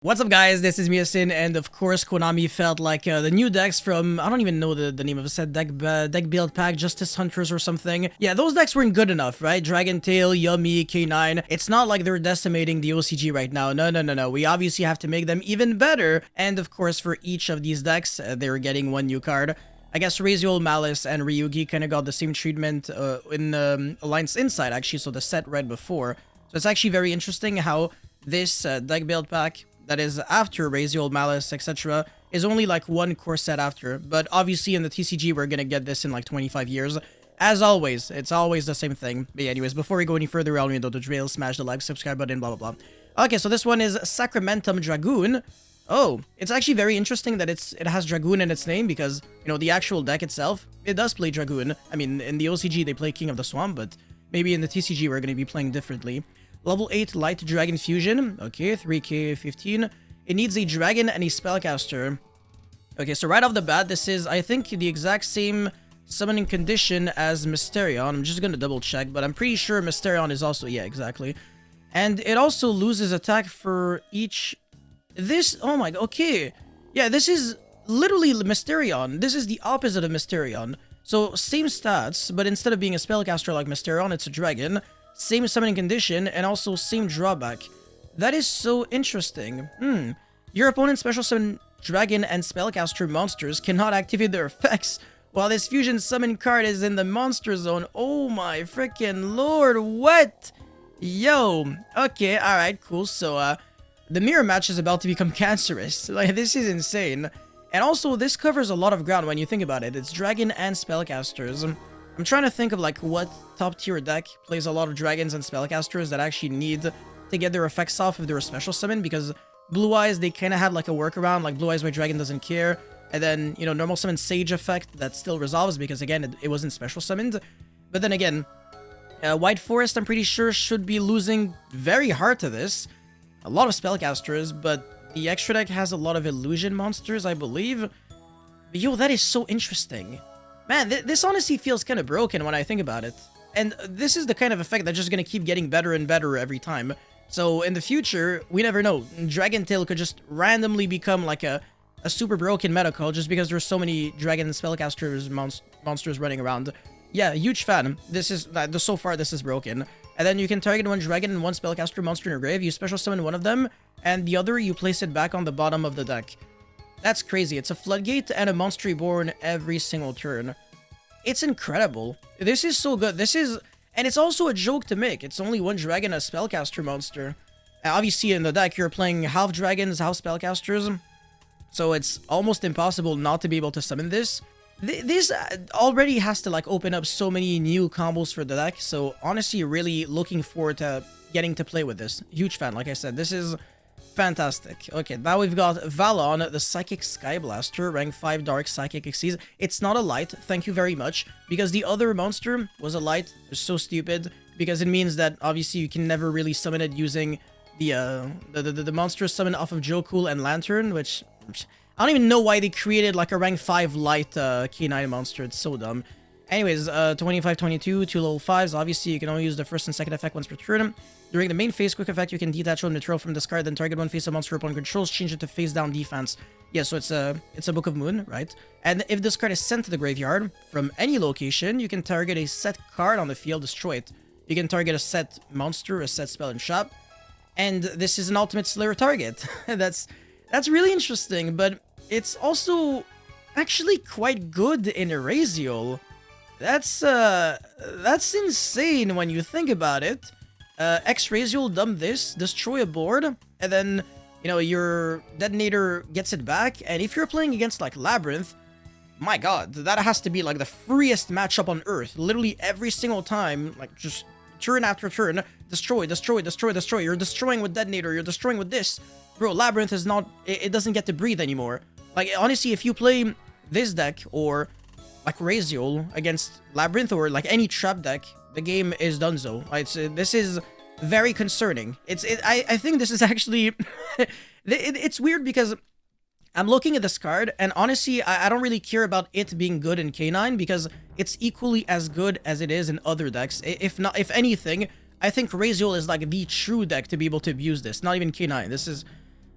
What's up, guys? This is Miasin, and of course Konami felt like the new decks from, I don't even know the name of the set, deck build pack, Justice Hunters or something. Yeah, those decks weren't good enough, right? Dragon Tail, Yummy, K9. It's not like they're decimating the OCG right now. No. We obviously have to make them even better. And of course, for each of these decks, they're getting one new card. I guess Raziel, Malice, and Ryugi kind of got the same treatment in Alliance Inside, actually, so the set right before. So it's actually very interesting how this deck build pack that is after Raziel, Malice, etc. is only like one core set after. But obviously in the TCG, we're gonna get this in like 25 years. As always, it's always the same thing. But yeah, anyways, before we go any further, I'll know the drill, smash the like, subscribe button, blah, blah, blah. Okay, so this one is Sacramentum Dragoon. Oh, it's actually very interesting that it has Dragoon in its name because, you know, the actual deck itself, it does play Dragoon. I mean, in the OCG, they play King of the Swamp, but maybe in the TCG, we're going to be playing differently. Level 8 Light Dragon Fusion. Okay, 3k 15. It needs a Dragon and a Spellcaster. Okay, so right off the bat, this is, I think, the exact same summoning condition as Mysterion. I'm just going to double check, but I'm pretty sure Mysterion is also, yeah, exactly. And it also loses attack for each... This, oh my god, okay. Yeah, this is literally Mysterion. This is the opposite of Mysterion. So, same stats, but instead of being a Spellcaster like Mysterion, it's a Dragon. Same summoning condition, and also same drawback. That is so interesting. Your opponent's special summon dragon and spellcaster monsters cannot activate their effects while this fusion summon card is in the monster zone. Oh my freaking lord, what? Yo, okay, alright, cool. So, the mirror match is about to become cancerous. Like, this is insane. And also, this covers a lot of ground when you think about it. It's dragon and spellcasters. I'm trying to think of like what top tier deck plays a lot of dragons and spellcasters that actually need to get their effects off if they're a special summon, because Blue Eyes, they kind of had like a workaround, like Blue Eyes White Dragon doesn't care, and then, you know, normal summon Sage effect that still resolves because again it wasn't special summoned. But then again, White Forest, I'm pretty sure, should be losing very hard to this. A lot of spellcasters, but the extra deck has a lot of illusion monsters, I believe. But yo, that is so interesting. Man, this honestly feels kind of broken when I think about it. And this is the kind of effect that's just going to keep getting better and better every time. So in the future, we never know. Dragon Tail could just randomly become like a super broken meta call just because there's so many dragon spellcasters monsters running around. Yeah, huge fan. This is, so far this is broken. And then you can target one dragon and one spellcaster monster in your grave. You special summon one of them, and the other you place it back on the bottom of the deck. That's crazy. It's a floodgate and a monster reborn every single turn. It's incredible. This is so good. This is... And it's also a joke to make. It's only one dragon, a spellcaster monster. Obviously, in the deck, you're playing half dragons, half spellcasters. So it's almost impossible not to be able to summon this. This already has to, like, open up so many new combos for the deck. So, honestly, really looking forward to getting to play with this. Huge fan, like I said. This is... fantastic. Okay, now we've got Vallon, the Psychic Skyblaster, rank 5 Dark Psychic Xyz. It's not a light, thank you very much, because the other monster was a light. It's so stupid, because it means that obviously you can never really summon it using the monster summon off of Jokul and Lantern, which I don't even know why they created like a rank 5 light K9 monster. It's so dumb. Anyways, 25-22, 2 level 5s. Obviously, you can only use the first and second effect once per turn. During the main phase quick effect, you can detach one material from this card, then target one face of monster opponent controls, change it to face down defense. Yeah, so it's a Book of Moon, right? And if this card is sent to the graveyard from any location, you can target a set card on the field, destroy it. You can target a set monster, a set spell, and trap. And this is an ultimate Slayer target. That's really interesting, but it's also actually quite good in Raziel. That's insane when you think about it. X-Raziel dump this, destroy a board, and then, you know, your detonator gets it back, and if you're playing against, like, Labyrinth, my god, that has to be, like, the freest matchup on Earth. Literally every single time, like, just turn after turn, destroy. You're destroying with detonator, you're destroying with this. Bro, Labyrinth is not, it doesn't get to breathe anymore. Like, honestly, if you play this deck, or... like Raziel against Labyrinth or like any trap deck, the game is donezo. This is very concerning. I think this is actually it's weird because I'm looking at this card and honestly I don't really care about it being good in K9 because it's equally as good as it is in other decks. If anything, I think Raziel is like the true deck to be able to abuse this. Not even K9. This is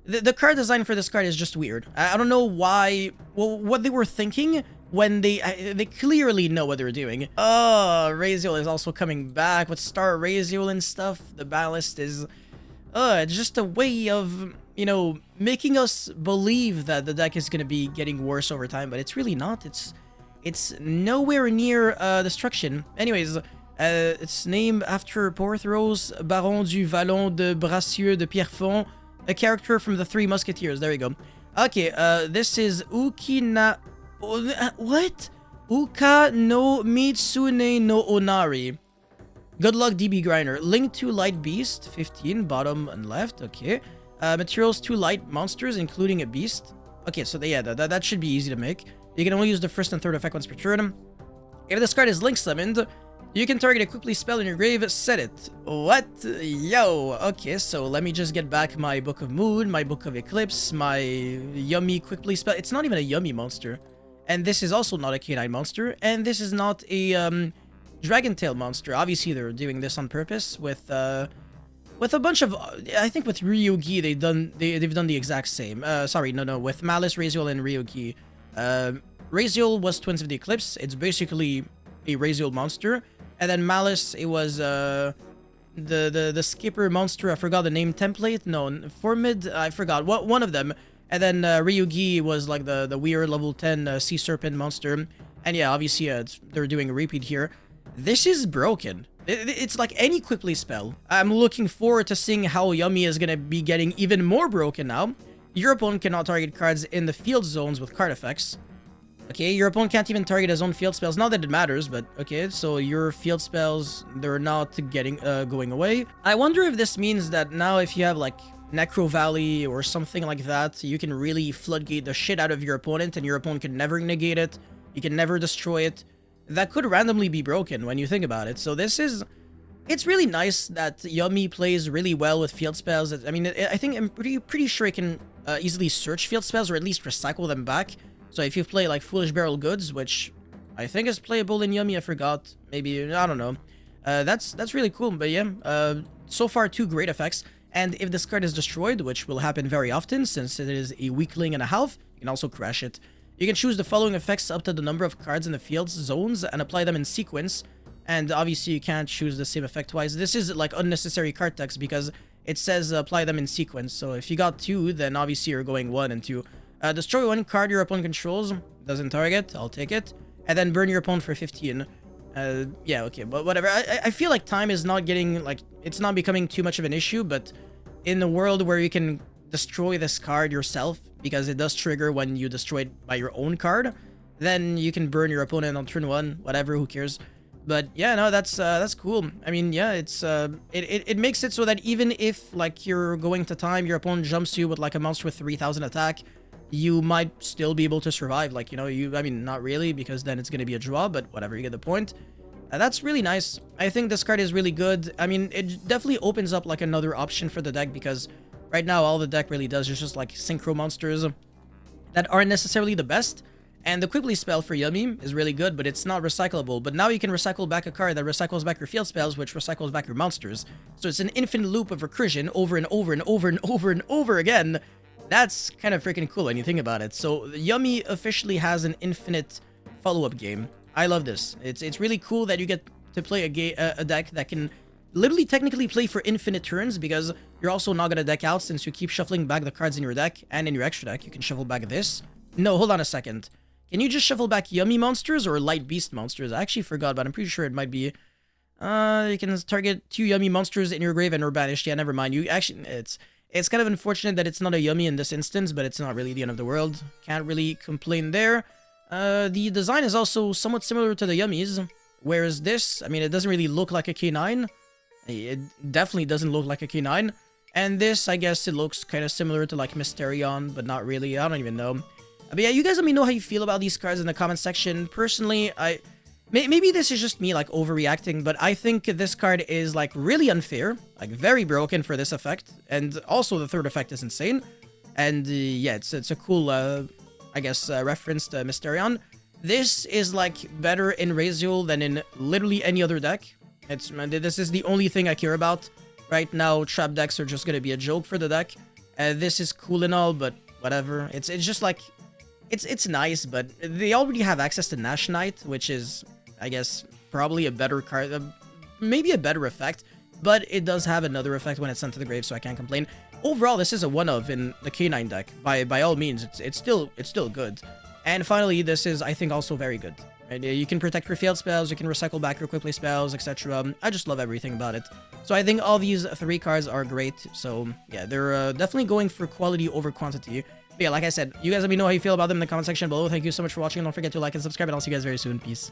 The card design for this card is just weird. I don't know why, well, what they were thinking when they clearly know what they're doing. Oh, Raziel is also coming back with Star Raziel and stuff. The ballast is, it's just a way of, you know, making us believe that the deck is going to be getting worse over time, but it's really not. It's nowhere near destruction. Anyways, it's named after Porthos, Baron du Vallon de Bracieux de Pierrefonds, a character from the Three Musketeers. There you go. Okay, this is what? Ukanomitsune-no-Onari. Good luck, DB Grinder. Link 2 light beast, 15, bottom and left. Okay. Materials 2 light monsters, including a beast. Okay, so yeah, that should be easy to make. You can only use the first and third effect once per turn. If this card is link summoned, you can target a quickly spell in your grave, set it. What? Yo! Okay, so let me just get back my Book of Moon, my Book of Eclipse, my Yummy quickly spell. It's not even a Yummy monster. And this is also not a K9 monster. And this is not a Dragon Tail monster. Obviously, they're doing this on purpose with a bunch of... I think with Ryugi, they've done the exact same. Sorry, no. With Malice, Raziel, and Ryugi. Raziel was Twins of the Eclipse. It's basically a Raziel monster. And then Malice, it was the skipper monster. I forgot the name. Template? No, Formid. I forgot. One of them. And then Ryugi was like the weird level 10 sea serpent monster. And yeah, obviously they're doing a repeat here. This is broken. It's like any quickly spell. I'm looking forward to seeing how Yummy is gonna be getting even more broken now. Your opponent cannot target cards in the field zones with card effects. Okay, your opponent can't even target his own field spells. Not that it matters, but okay, so your field spells, they're not getting going away. I wonder if this means that now if you have like Necro Valley or something like that, you can really floodgate the shit out of your opponent and your opponent can never negate it. You can never destroy it. That could randomly be broken when you think about it. So this is... It's really nice that Yummy plays really well with field spells. I mean, I think I'm pretty sure it can easily search field spells or at least recycle them back. So if you play like Foolish Barrel Goods, which I think is playable in Yummy, I forgot. Maybe, I don't know. That's really cool, but yeah. So far, 2 great effects. And if this card is destroyed, which will happen very often since it is a weakling and a half, you can also crash it. You can choose the following effects up to the number of cards in the field zones and apply them in sequence. And obviously you can't choose the same effect twice. This is like unnecessary card text because it says apply them in sequence. So if you got 2, then obviously you're going 1 and 2. Destroy 1 card your opponent controls. Doesn't target. I'll take it. And then burn your opponent for 15. Yeah, okay, but whatever. I feel like time is not getting, like, it's not becoming too much of an issue, but in the world where you can destroy this card yourself, because it does trigger when you destroy it by your own card, then you can burn your opponent on turn 1, whatever, who cares. But yeah, no, that's cool. I mean, yeah, it makes it so that even if, like, you're going to time, your opponent jumps you with, like, a monster with 3000 attack, you might still be able to survive. Like, you know, I mean, not really, because then it's going to be a draw, but whatever, you get the point. That's really nice. I think this card is really good. I mean, it definitely opens up, like, another option for the deck, because right now, all the deck really does is just, like, synchro monsters that aren't necessarily the best. And the quickly spell for Yummy is really good, but it's not recyclable. But now you can recycle back a card that recycles back your field spells, which recycles back your monsters. So it's an infinite loop of recursion over and over and over and over and over again. That's kind of freaking cool when you think about it. So Yummy officially has an infinite follow-up game. I love this. It's really cool that you get to play a deck that can literally technically play for infinite turns, because you're also not going to deck out since you keep shuffling back the cards in your deck and in your extra deck. You can shuffle back this. No, hold on a second. Can you just shuffle back Yummy monsters or light beast monsters? I actually forgot, but I'm pretty sure it might be... you can target 2 Yummy monsters in your grave and are banished. Yeah, never mind. You actually... It's kind of unfortunate that it's not a Yummy in this instance, but it's not really the end of the world. Can't really complain there. The design is also somewhat similar to the Yummies, whereas this, I mean, it doesn't really look like a K9. It definitely doesn't look like a K9. And this, I guess it looks kind of similar to, like, Mysterion, but not really. I don't even know. But yeah, you guys let me know how you feel about these cards in the comment section. Personally, maybe this is just me, like, overreacting, but I think this card is, like, really unfair. Like, very broken for this effect. And also the third effect is insane. And yeah, it's a cool, I guess, reference to Mysterion. This is, like, better in Raziel than in literally any other deck. This is the only thing I care about. Right now, trap decks are just going to be a joke for the deck. This is cool and all, but whatever. It's just like, it's nice, but they already have access to Nash Knight, which is, I guess, probably a better card, maybe a better effect, but it does have another effect when it's sent to the grave, so I can't complain. Overall, this is a 1-of in the K9 deck. By all means, it's still good. And finally, this is, I think, also very good. Right? You can protect your failed spells, you can recycle back your quick play spells, etc. I just love everything about it. So I think all these 3 cards are great. So yeah, they're definitely going for quality over quantity. But yeah, like I said, you guys let me know how you feel about them in the comment section below. Thank you so much for watching, and don't forget to like and subscribe, and I'll see you guys very soon. Peace.